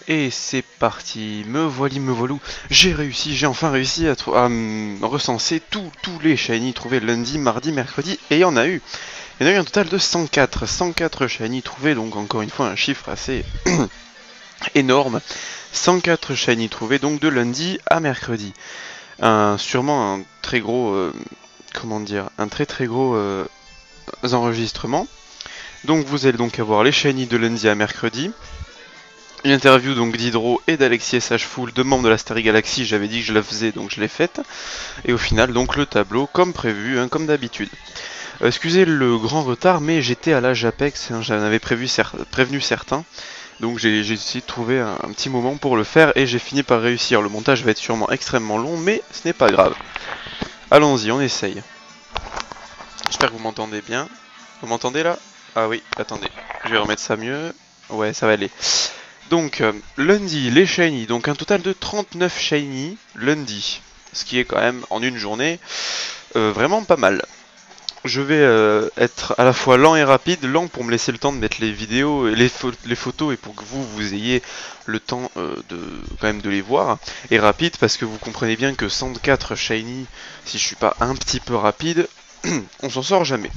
Et c'est parti, me voilou, j'ai enfin réussi à recenser tous les shiny trouvés lundi, mardi, mercredi, et il y en a eu. Il y en a eu un total de 104 shiny trouvés, donc encore une fois un chiffre assez énorme. 104 shiny trouvés donc de lundi à mercredi. Sûrement un très gros, un très gros enregistrement. Donc vous allez donc avoir les shiny de lundi à mercredi. Une interview donc d'Hydro et d'Alexis SH Full, deux membres de la Starry Galaxy. J'avais dit que je la faisais, donc je l'ai faite. Et au final, donc le tableau comme prévu, hein, comme d'habitude. Excusez le grand retard, mais j'étais à l'âge Apex, hein, j'en avais prévenu certains. Donc j'ai essayé de trouver un petit moment pour le faire et j'ai fini par réussir. Le montage va être sûrement extrêmement long, mais ce n'est pas grave. Allons-y, on essaye. J'espère que vous m'entendez bien. Vous m'entendez là? Ah oui, attendez, je vais remettre ça mieux. Ouais, ça va aller. Donc, lundi, les shiny, donc un total de 39 shiny lundi, ce qui est quand même, en une journée, vraiment pas mal. Je vais être à la fois lent et rapide, lent pour me laisser le temps de mettre les vidéos, et les photos, et pour que vous ayez le temps quand même de les voir, et rapide parce que vous comprenez bien que 104 shiny, si je suis pas un petit peu rapide, on s'en sort jamais.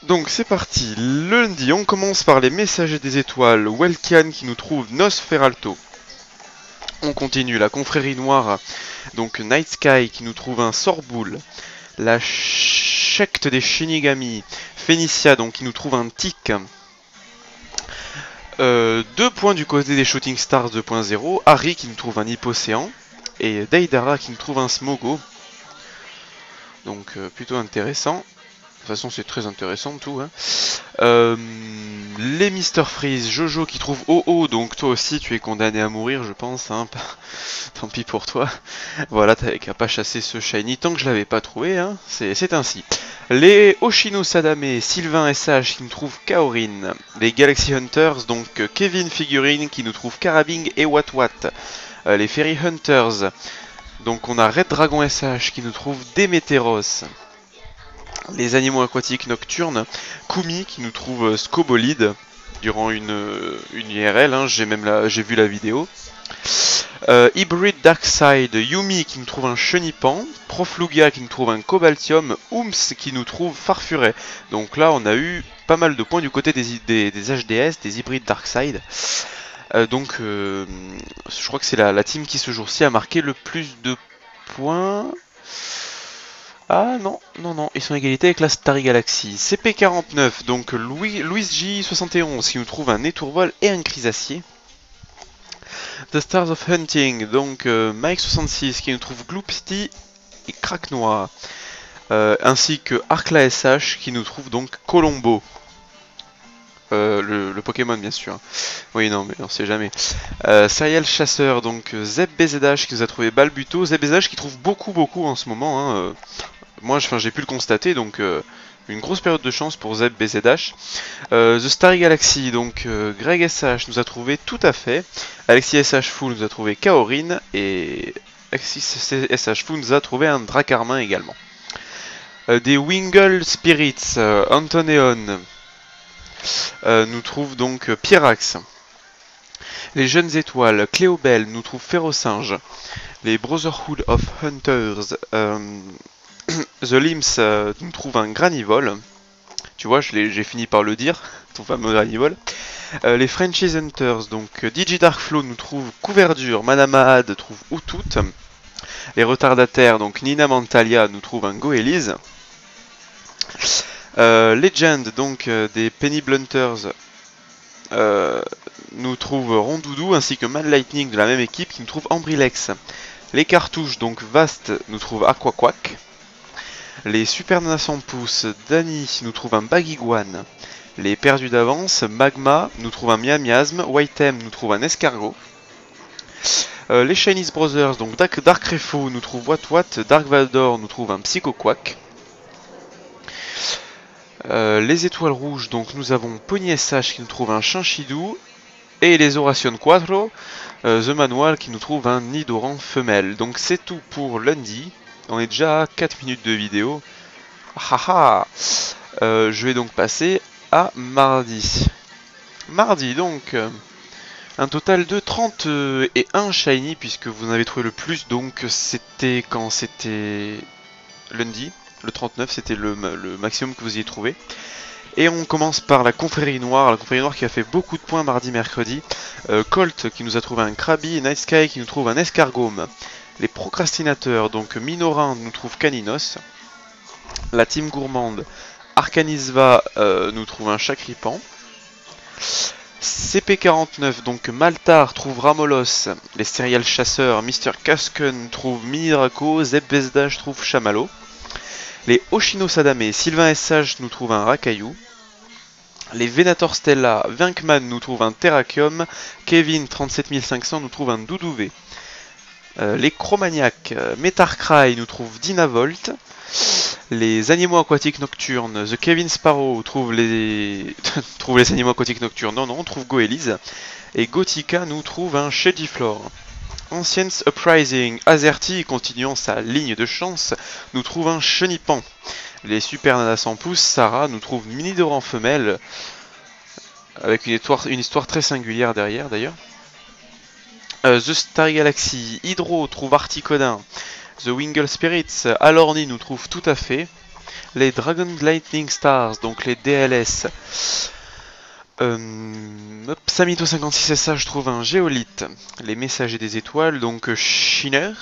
Donc c'est parti, lundi on commence par les messagers des étoiles, Welkian qui nous trouve Nosferalto. On continue, la confrérie noire, donc Night Sky qui nous trouve un Sorboul. La secte des Shinigami, Phénicia donc qui nous trouve un Tic. 2 points du côté des Shooting Stars 2.0, Harry qui nous trouve un Hippocéan. Et Deidara qui nous trouve un Smogo. Donc plutôt intéressant. De toute façon, c'est très intéressant tout. Hein. Les Mr. Freeze, Jojo qui trouve OO, donc toi aussi tu es condamné à mourir, je pense. Hein. Tant pis pour toi. Voilà, t'avais qu'à pas chasser ce shiny tant que je l'avais pas trouvé. Hein. C'est ainsi. Les Oshino Sadame, Sylvain SH qui nous trouve Kaorin. Les Galaxy Hunters, donc Kevin Figurine qui nous trouve Karabing et Wat. Les Fairy Hunters, donc on a Red Dragon SH qui nous trouve Demeteros. Les animaux aquatiques nocturnes, Kumi qui nous trouve Scobolide durant une IRL, hein, j'ai vu la vidéo. Hybrid Darkside, Yumi qui nous trouve un Chenipan, Proflugia qui nous trouve un Cobaltium, Ooms qui nous trouve Farfuret. Donc là on a eu pas mal de points du côté des HDS, des Hybrid Darkside. Je crois que c'est la team qui ce jour-ci a marqué le plus de points. Ah non, ils sont à égalité avec la Starry Galaxy. CP49, donc Louis J71 qui nous trouve un Étourvol et un Chrysacier. The Stars of Hunting, donc Mike66 qui nous trouve Gloopsty et Crack Noir. Ainsi que Arcla SH qui nous trouve donc Colombo. Le Pokémon bien sûr. Oui non mais on sait jamais. Serial Chasseur, donc Zeb BZH qui nous a trouvé Balbuto. Zeb BZH qui trouve beaucoup en ce moment. Hein, moi j'ai pu le constater, donc une grosse période de chance pour Zeb BZH. The Starry Galaxy, donc Greg SH nous a trouvé tout à fait. Alexis SH Full nous a trouvé Kaorin. Et Alexis SH Full nous a trouvé un Dracarmin également. Des Wingle Spirits, Antoneon nous trouve donc Pyrax. Les Jeunes Étoiles, Cléobel nous trouve Férocinge. Les Brotherhood of Hunters, The Limbs nous trouve un Granivol. Tu vois, j'ai fini par le dire, ton fameux Granivol. Les Frenchies Hunters, donc DigiDarkFlow nous trouve Couverture, Manamahad trouve Outout. Les Retardataires, donc Nina Mantalia nous trouve un Goélise. Legend, donc des Penny Blunters, nous trouve Rondoudou, ainsi que Mad Lightning de la même équipe qui nous trouve Ambrilex. Les cartouches, donc Vast, nous trouve Aquaquack. Les Super Nana 100 pouces, Dani nous trouve un Bagiguan. Les Perdus d'avance, Magma nous trouve un Miamiasme. Whitem nous trouve un Escargot. Les Chinese Brothers, donc Dark Refo nous trouve Wat. Dark Valdor nous trouve un Psychoquack. Les Étoiles Rouges, donc nous avons Pony SH qui nous trouve un Chinchidou. Et les Horation Quattro, The Manual qui nous trouve un Nidoran femelle. Donc c'est tout pour lundi. On est déjà à 4 minutes de vidéo. Haha. Je vais donc passer à mardi. Mardi donc, un total de 31 shiny puisque vous en avez trouvé le plus, donc c'était quand c'était lundi, le 39 c'était le maximum que vous ayez trouvé. Et on commence par la confrérie noire qui a fait beaucoup de points mardi, mercredi. Colt qui nous a trouvé un Krabi, Night Sky qui nous trouve un Escargome. Les procrastinateurs, donc Minorin nous trouve Caninos. La team gourmande, Arcanisva nous trouve un Chakripan. CP49, donc Maltar trouve Ramolos. Les Serial Chasseurs, Mr. Kasken trouve Mini Draco. Zeb Vesdage trouve Chamallow. Les Oshino Sadame, Sylvain S. Sage nous trouve un Rakayu. Les Venator Stella, Vinkman nous trouve un Terrakium. Kevin 37500 nous trouve un Doudouvé. Les Chromaniacs, Metarcry nous trouve Dynavolt. Les animaux aquatiques nocturnes, The Kevin Sparrow trouve les animaux aquatiques nocturnes, non, on trouve Goélise. Et Gothica nous trouve un Shadiflore. Ancients Uprising, Azerty, continuant sa ligne de chance, nous trouve un Chenipan. Les Super Nana 100 pouces, Sarah nous trouve Mini Doran femelle, avec une histoire très singulière derrière d'ailleurs. The Star Galaxy, Hydro trouve Articodin. The Wingle Spirits, Alorni nous trouve tout à fait. Les Dragon Lightning Stars, donc les DLS. Samito 56SA, je trouve un Géolite. Les Messagers des Étoiles, donc Shiner,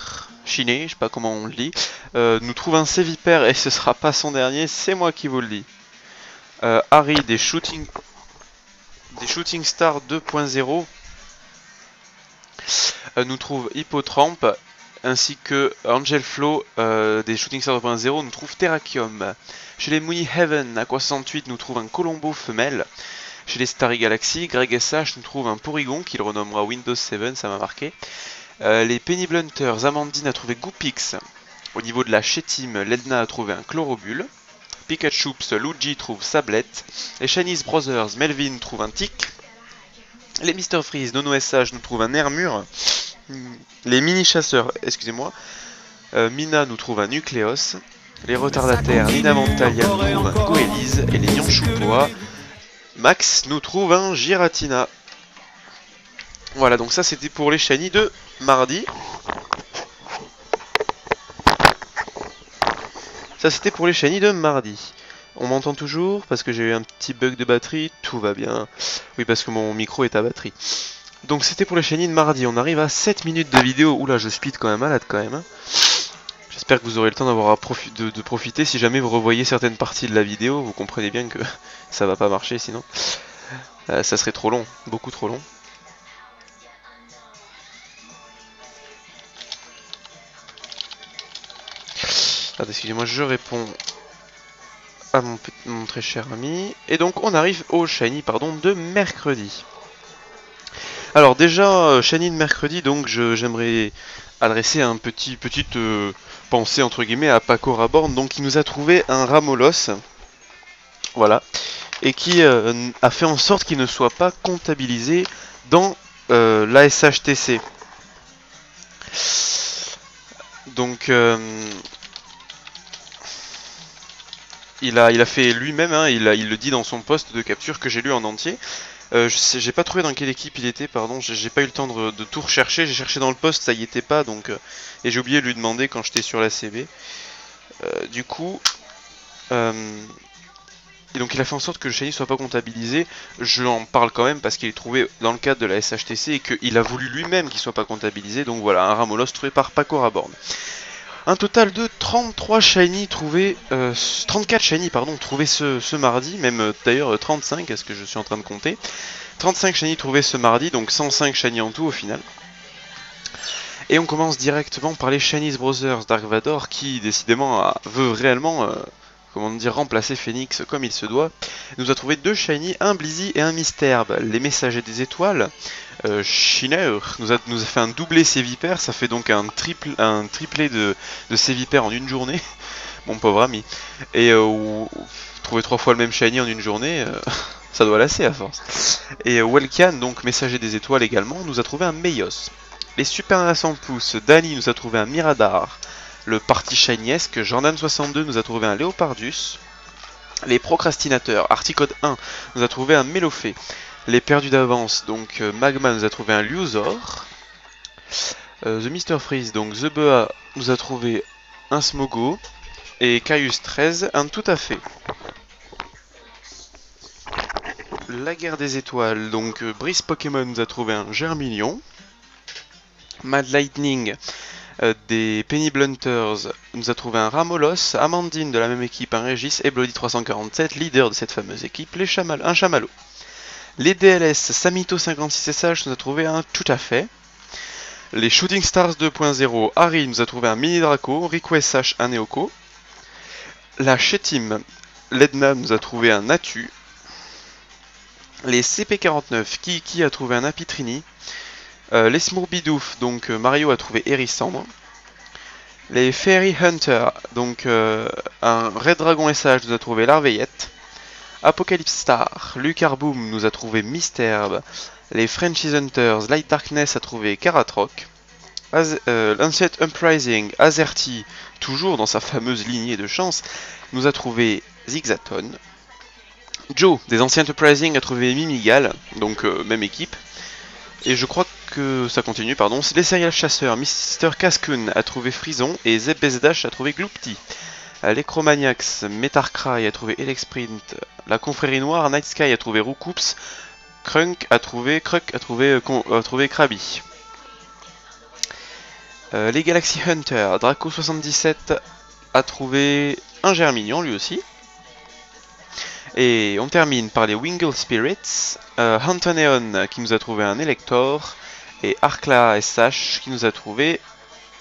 je sais pas comment on le dit, nous trouve un Sévipère et ce sera pas son dernier, c'est moi qui vous le dis. Harry des Shooting Stars 2.0 nous trouve Hippotramp, ainsi que Angel Flow des Shooting Stars 2.0 nous trouve Terrakium. Chez les Mooney Heaven, Aqua 68 nous trouve un Colombo femelle. Chez les Starry Galaxy, Greg SH nous trouve un Porygon qu'il renommera Windows 7, ça m'a marqué. Les Penny Blunters, Amandine a trouvé Goopix. Au niveau de la Chétime, Ledna a trouvé un Chlorobule. Pikachoups, Luigi trouve Sablette. Les Chinese Brothers, Melvin trouve un Tic. Les Mr. Freeze, Nono SH nous trouve un Hermure. Les Mini Chasseurs, excusez-moi, Mina nous trouve un Nucléos. Les Retardataires, Nina Montalia nous trouve un Goélise. Et les Nyanchoupoa, Max nous trouve un Giratina. Voilà, donc ça c'était pour les shiny de mardi. On m'entend toujours parce que j'ai eu un petit bug de batterie, tout va bien. Oui, parce que mon micro est à batterie. Donc c'était pour les shiny de mardi, on arrive à 7 minutes de vidéo. Oula, je speed quand même malade quand même. Hein. J'espère que vous aurez le temps d'avoir de profiter. Si jamais vous revoyez certaines parties de la vidéo, vous comprenez bien que ça va pas marcher sinon. Ça serait trop long, beaucoup trop long. Excusez-moi, je réponds à mon très cher ami. Et donc on arrive au shiny de mercredi. Alors déjà, shiny de mercredi, donc j'aimerais adresser un petite pensée entre guillemets à Paco Raborn, donc qui nous a trouvé un Ramolos. Voilà. Et qui a fait en sorte qu'il ne soit pas comptabilisé dans la SHTC. Donc il a fait lui-même, hein, il le dit dans son post de capture que j'ai lu en entier. J'ai pas trouvé dans quelle équipe il était, pardon, j'ai pas eu le temps de tout rechercher, j'ai cherché dans le post, ça y était pas, donc et j'ai oublié de lui demander quand j'étais sur la CB. Du coup, et donc il a fait en sorte que le shiny soit pas comptabilisé. Je en parle quand même parce qu'il est trouvé dans le cadre de la SHTC et qu'il a voulu lui-même qu'il soit pas comptabilisé. Donc voilà, un Ramolos trouvé par Paco Raborn. Un total de 33 shiny trouvés, 34 shiny pardon, trouvés ce mardi, même d'ailleurs 35, est-ce que je suis en train de compter. 35 shiny trouvés ce mardi, donc 105 shiny en tout au final. Et on commence directement par les Chinese Brothers Dark Vador qui décidément veut réellement remplacer Phoenix comme il se doit. Il nous a trouvé 2 shiny, un Blizzy et un Misterbe. Les Messagers des Étoiles, Shiner nous a fait un doublé Sévipère, ça fait donc un triplé de Sévipère en une journée. Mon pauvre ami. Et trouver 3 fois le même shiny en une journée, ça doit lasser à force. Et Welkian, donc Messager des Étoiles également, nous a trouvé un Meios. Les Super Nana 100 pouces, Danny nous a trouvé un Miradar. Le parti shiniesque, Jordan62 nous a trouvé un Léopardus. Les procrastinateurs, Articode 1 nous a trouvé un Mélofée. Les perdus d'avance, donc Magma nous a trouvé un Luthor. The Mr. Freeze, donc The Bea nous a trouvé un Smogo. Et Caius 13, un tout à fait. La guerre des étoiles, donc Brice Pokémon nous a trouvé un Germillion. Mad Lightning des Penny Blunters nous a trouvé un Ramolos. Amandine de la même équipe, un Régis. Et Bloody 347, leader de cette fameuse équipe, un Chamallow. Les DLS, Samito 56SH nous a trouvé un tout à fait. Les Shooting Stars 2.0, Harry nous a trouvé un Mini Draco. Rico SH, un Neoko. La Chetim, Ledna nous a trouvé un Natu. Les CP49, Kiki a trouvé un Apitrini. Les Smurbidouf, donc Mario a trouvé Hérissandre. Les Fairy Hunter, donc un Red Dragon SH nous a trouvé Larveillette. Apocalypse Star, Lucarboom nous a trouvé Misterbe. Les Frenchies Hunters, Light Darkness a trouvé Karatroc. Lancet Uprising, Azerty, toujours dans sa fameuse lignée de chance, nous a trouvé Zigzaton. Joe, des anciens Uprising, a trouvé Mimigal, donc même équipe. Et je crois que ça continue, pardon. Les Serial Chasseurs, Mr. Cascun a trouvé Frison et Zebesdash a trouvé Gloopty. Les Chromaniacs, Metarcry a trouvé Elexprint. La Confrérie Noire, Night Sky a trouvé Roucoups. Kruk a trouvé Krabi. Les Galaxy Hunter, Draco77 a trouvé un Germignon lui aussi. Et on termine par les Wingle Spirits, Huntoneon qui nous a trouvé un Elector, et Arkla SH qui nous a trouvé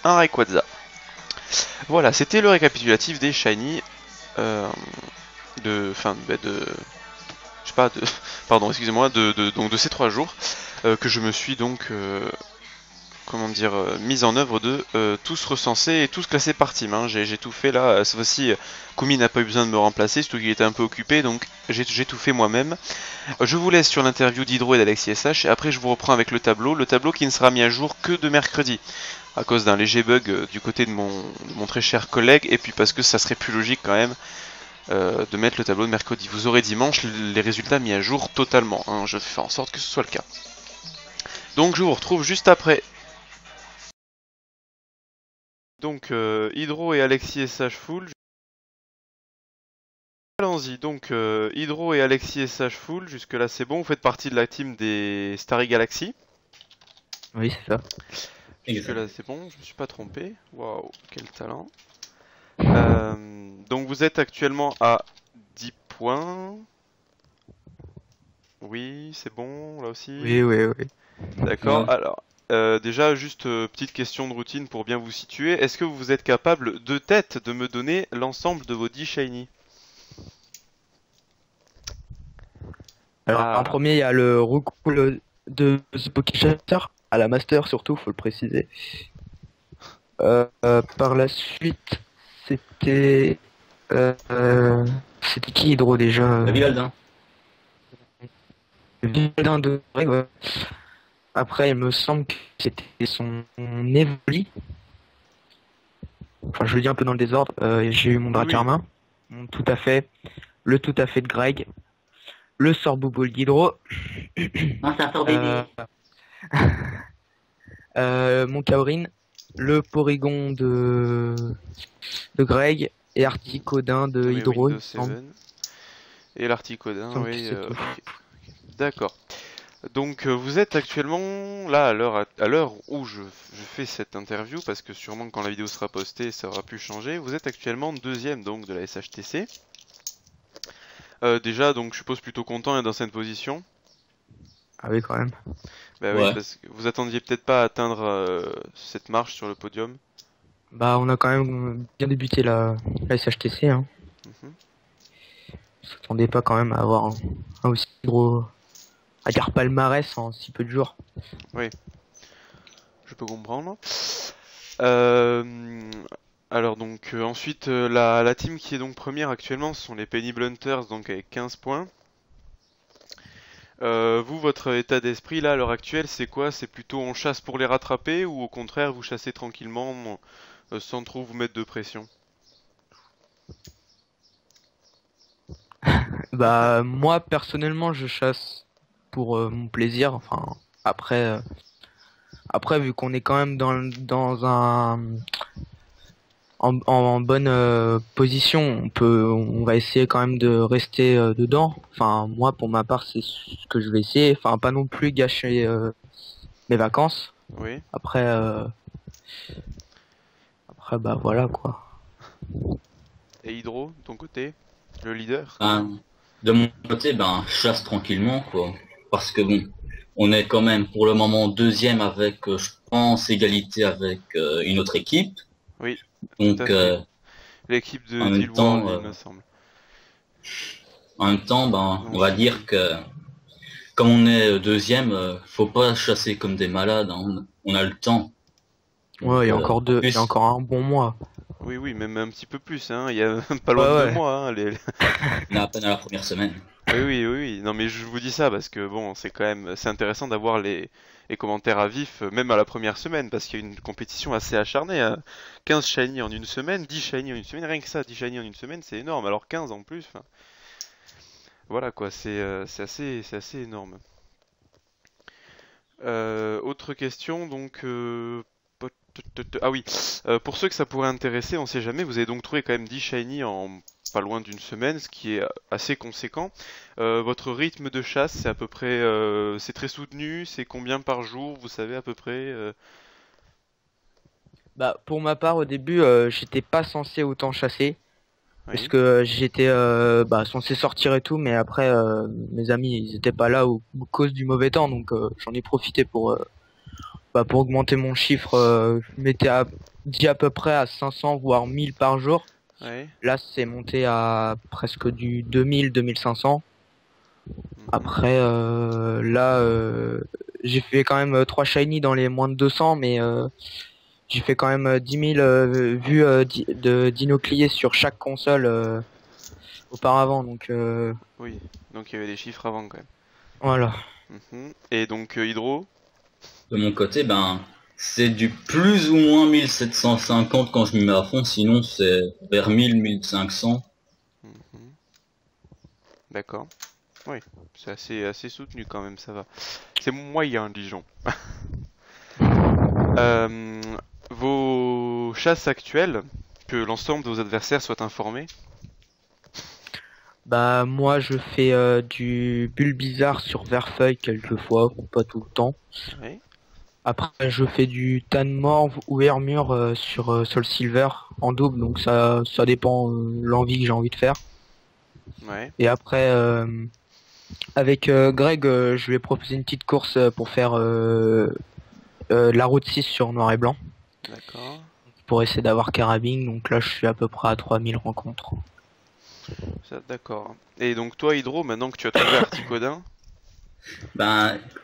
un Rayquaza. Voilà, c'était le récapitulatif des Shiny pardon, excusez-moi, donc de ces 3 jours que je me suis donc mise en œuvre de tous recensés et tous classés par team. Hein. J'ai tout fait là. Cette fois-ci, Kumi n'a pas eu besoin de me remplacer, surtout qu'il était un peu occupé, donc j'ai tout fait moi-même. Je vous laisse sur l'interview d'Hydro et d'Alexis SH, et après je vous reprends avec le tableau qui ne sera mis à jour que de mercredi, à cause d'un léger bug du côté de mon très cher collègue, et puis parce que ça serait plus logique quand même de mettre le tableau de mercredi. Vous aurez dimanche les résultats mis à jour totalement. Hein. Je fais en sorte que ce soit le cas. Donc je vous retrouve juste après. Donc Hydro et Alexis SH full. Allons-y, donc Hydro et Alexis SH full, jusque là c'est bon, vous faites partie de la team des Starry Galaxy. Oui, c'est ça. Jusque là c'est bon, je me suis pas trompé. Waouh, quel talent. Donc vous êtes actuellement à 10 points. Oui, c'est bon, là aussi. Oui. D'accord, Ouais. alors déjà juste petite question de routine pour bien vous situer. Est-ce que vous êtes capable de tête de me donner l'ensemble de vos 10 shiny? Alors, en premier, il y a le recoul de The Pokéchatter à la Master, surtout, faut le préciser. Par la suite, c'était. C'était qui Hydro déjà? Le Vivaldin. Le Vivaldin de Greg, ouais. Après, il me semble que c'était son Evoli. Enfin, je le dis un peu dans le désordre. J'ai eu mon Dracarmin, mon tout à fait, le tout à fait de Greg, le Sorboubou d'Hydro. Non, c'est un sort bébé. Mon Kaorin, le Porygon de Greg et Articodin de Hydro. Et l'Articodin, oui. Okay. D'accord. Donc vous êtes actuellement là à l'heure où je fais cette interview, parce que sûrement quand la vidéo sera postée ça aura pu changer. Vous êtes actuellement deuxième donc de la SHTC. Déjà donc je suppose plutôt content et dans cette position. Ah oui quand même. Bah ouais. Oui, parce que vous attendiez peut-être pas à atteindre cette marche sur le podium. Bah on a quand même bien débuté la SHTC. Hein. On s'attendait pas quand même à avoir un aussi gros, à dire palmarès en si peu de jours. Oui, je peux comprendre. Alors donc ensuite la team qui est donc première actuellement ce sont les Penny Blunters, donc avec 15 points. Vous, votre état d'esprit là à l'heure actuelle c'est quoi? C'est plutôt on chasse pour les rattraper ou au contraire vous chassez tranquillement sans trop vous mettre de pression? Bah moi personnellement je chasse pour mon plaisir. Enfin après vu qu'on est quand même dans un en bonne position, on va essayer quand même de rester dedans. Enfin moi pour ma part c'est ce que je vais essayer. Enfin pas non plus gâcher mes vacances. Oui. Après bah voilà quoi. Et Hydro, ton côté, le leader? De mon côté, je chasse tranquillement, quoi. Parce que bon, on est quand même pour le moment deuxième avec, je pense, égalité avec une autre équipe. Oui. Donc, l'équipe de en même Deal temps, World, il me semble. En même temps, on va dire que comme on est deuxième, faut pas chasser comme des malades, hein. On a le temps. Donc, Ouais, il y a encore il y a encore un bon mois. Oui, oui, même un petit peu plus, hein. Il y a pas loin de 2 mois, hein. On est à peine à la première semaine. Oui, oui, oui, oui. Non, mais je vous dis ça parce que bon, c'est intéressant d'avoir les commentaires à vif, même à la première semaine, parce qu'il y a une compétition assez acharnée, hein. 15 shiny en une semaine, 10 shiny en une semaine, rien que ça, 10 shiny en une semaine, c'est énorme. Alors 15 en plus, enfin, voilà quoi, c'est assez énorme. Autre question, donc, ah oui, pour ceux que ça pourrait intéresser, on sait jamais, vous avez donc trouvé quand même 10 shiny en pas loin d'une semaine, ce qui est assez conséquent. Votre rythme de chasse, c'est à peu près, c'est très soutenu, c'est combien par jour, vous savez à peu près Bah pour ma part au début j'étais pas censé autant chasser Oui. parce que j'étais censé sortir et tout, mais après mes amis ils étaient pas là à cause du mauvais temps, donc j'en ai profité pour augmenter mon chiffre. Je m'étais dit à peu près à 500 voire 1000 par jour. Ouais. Là c'est monté à presque du 2000 2500. Après j'ai fait quand même 3 shiny dans les moins de 200, mais j'ai fait quand même 10 000 vues d'inocliés sur chaque console auparavant, donc Oui, donc il y avait des chiffres avant quand même. voilà. Et donc Hydro? De mon côté, c'est du plus ou moins 1750 quand je m'y mets à fond, sinon c'est vers 1000-1500. D'accord. Oui, c'est assez soutenu quand même, ça va. C'est moyen, disons. Vos chasses actuelles, que l'ensemble de vos adversaires soient informés? Bah moi je fais du bulle bizarre sur Verfeuille quelquefois, pas tout le temps. Oui. Après je fais du Tan Morve ou Hermure sur Soul Silver en double, donc ça dépend l'envie que j'ai envie de faire. Ouais. Et après avec Greg je vais proposer une petite course pour faire la route 6 sur noir et blanc. D'accord. Pour essayer d'avoir carabine, donc là je suis à peu près à 3000 rencontres. D'accord. Et donc toi Hydro, maintenant que tu as trouvé Articodin?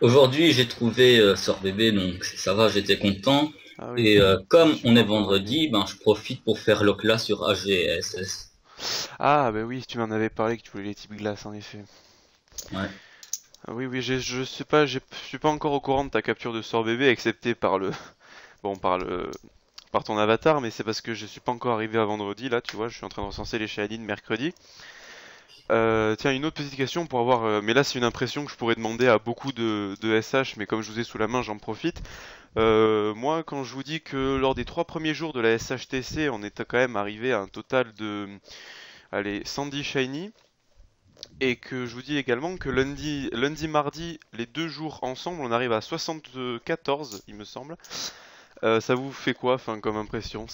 Aujourd'hui j'ai trouvé Sort Bébé, donc ça va, j'étais content. Ah oui. Et comme on est vendredi, je profite pour faire l'ocla sur AGSS. Ah bah oui, tu m'en avais parlé que tu voulais les types glace en effet. Ouais. Ah oui, oui, je sais pas, je suis pas encore au courant de ta capture de Sort Bébé, excepté par par ton avatar, mais c'est parce que je suis pas encore arrivé à vendredi, là, tu vois, je suis en train de recenser les shiny de mercredi. Tiens, une autre petite question pour avoir, mais là c'est une impression que je pourrais demander à beaucoup de SH, mais comme je vous ai sous la main, j'en profite. Moi, quand je vous dis que lors des 3 premiers jours de la SHTC, on est quand même arrivé à un total de, allez, 110 shiny, et que je vous dis également que lundi, mardi, les 2 jours ensemble, on arrive à 74, il me semble. Ça vous fait quoi, enfin, comme impression?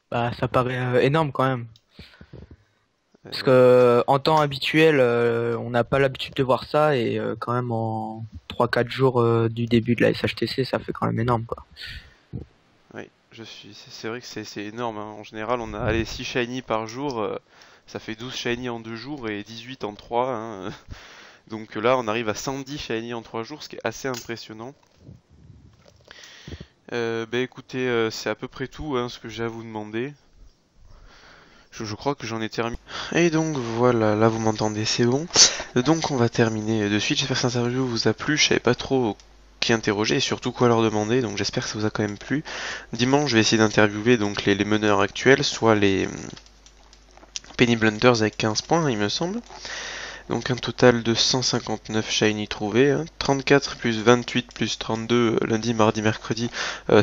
Bah ça paraît énorme quand même. Parce que en temps habituel, on n'a pas l'habitude de voir ça, et quand même en 3-4 jours du début de la SHTC, ça fait quand même énorme quoi. Oui, c'est vrai que c'est énorme, hein. En général, on a les 6 shiny par jour, ça fait 12 shiny en 2 jours et 18 en 3, hein. Donc là, on arrive à 110 shiny en 3 jours, ce qui est assez impressionnant. Bah écoutez, c'est à peu près tout, hein, ce que j'ai à vous demander. Je crois que j'en ai terminé. Et donc voilà, là vous m'entendez, c'est bon. Donc on va terminer de suite. J'espère que cette interview vous a plu. Je savais pas trop qui interroger et surtout quoi leur demander, donc j'espère que ça vous a quand même plu. Dimanche, je vais essayer d'interviewer donc les meneurs actuels, soit Penny Blunders avec 15 points, il me semble. Donc un total de 159 shiny trouvés, hein. 34 plus 28 plus 32 lundi, mardi, mercredi.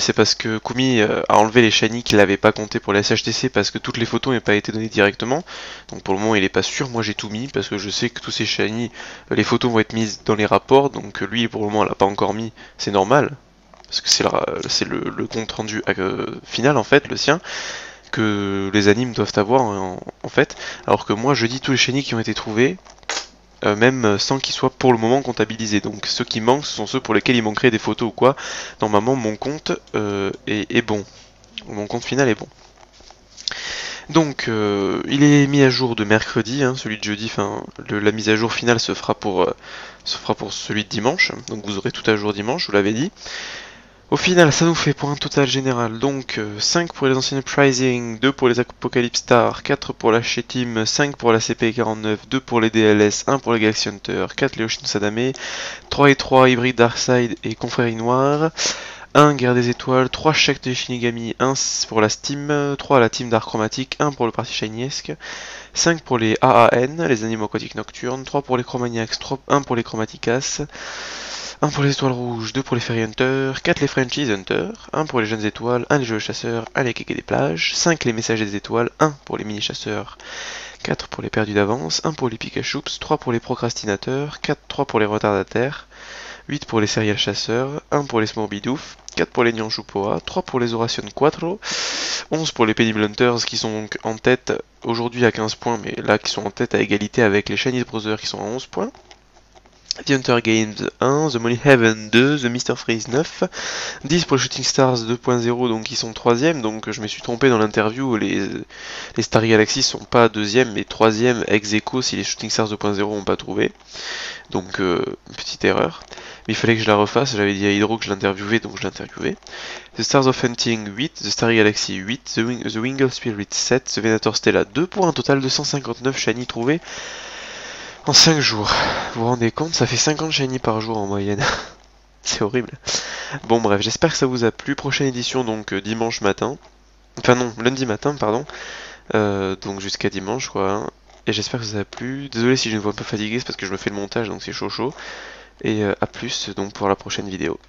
C'est parce que Kumi a enlevé les shiny qu'il n'avait pas compté pour la SHTC parce que toutes les photos n'ont pas été données directement. Donc pour le moment il est pas sûr, moi j'ai tout mis parce que je sais que tous ces shiny, les photos vont être mises dans les rapports. Donc lui pour le moment elle l'a pas encore mis, c'est normal. Parce que c'est le compte rendu final en fait, le sien, que les animes doivent avoir en fait. Alors que moi je dis tous les shiny qui ont été trouvés. Même sans qu'ils soient pour le moment comptabilisés. Donc ceux qui manquent, ce sont ceux pour lesquels il manquerait des photos ou quoi. Normalement mon compte est bon. Mon compte final est bon. Donc il est mis à jour de mercredi, hein, celui de jeudi, enfin la mise à jour finale se fera pour celui de dimanche. Donc vous aurez tout à jour dimanche, je vous l'avais dit. Au final, ça nous fait pour un total général, donc 5 pour les anciennes Prizing, 2 pour les Apocalypse Star, 4 pour la Team, 5 pour la CP49, 2 pour les DLS, 1 pour les Galaxy Hunter, 4 les Oshin Sadame, 3 et 3 Hybrid Darkside et Confrérie Noire, 1 Guerre des Étoiles, 3 chèques de Shinigami, 1 pour la Steam, 3 à la Team Dark Chromatic, 1 pour le parti Shinyesque, 5 pour les AAN, les Animaux Aquatiques Nocturnes, 3 pour les Chromaniacs, 1 pour les Chromaticas, 1 pour les étoiles rouges, 2 pour les Fairy Hunters, 4 les Frenchies Hunters, 1 pour les jeunes étoiles, 1 les jeux chasseurs, 1 les kékés des plages, 5 les messagers des étoiles, 1 pour les mini chasseurs, 4 pour les perdus d'avance, 1 pour les Pikachoups, 3 pour les procrastinateurs, 3 pour les retardataires, 8 pour les serial chasseurs, 1 pour les Smorbidouf, 4 pour les Nyanchupoa, 3 pour les Horation Quattro, 11 pour les Penny Blunters qui sont donc en tête aujourd'hui à 15 points, mais là qui sont en tête à égalité avec les Chinese Brothers qui sont à 11 points. The Hunter Games 1, The Money Heaven 2, The Mr. Freeze 9, 10 pour les Shooting Stars 2.0 donc ils sont 3ème, donc je me suis trompé dans l'interview, les Star Galaxy sont pas 2ème mais 3ème ex aequo si les Shooting Stars 2.0 n'ont pas trouvé, donc petite erreur, mais il fallait que je la refasse, j'avais dit à Hydro que je l'interviewais donc je l'interviewais. The Stars of Hunting 8, The Starry Galaxy 8, The Wing of Spirit 7, The Venator Stella 2 pour un total de 159 shiny trouvés en 5 jours. Vous vous rendez compte, ça fait 50 shiny par jour en moyenne. C'est horrible. Bon bref, j'espère que ça vous a plu. Prochaine édition donc dimanche matin. Enfin non, lundi matin, pardon. Donc jusqu'à dimanche quoi. Hein. Et j'espère que ça vous a plu. Désolé si je me vois un peu fatigué, c'est parce que je me fais le montage donc c'est chaud chaud. Et à plus donc pour la prochaine vidéo.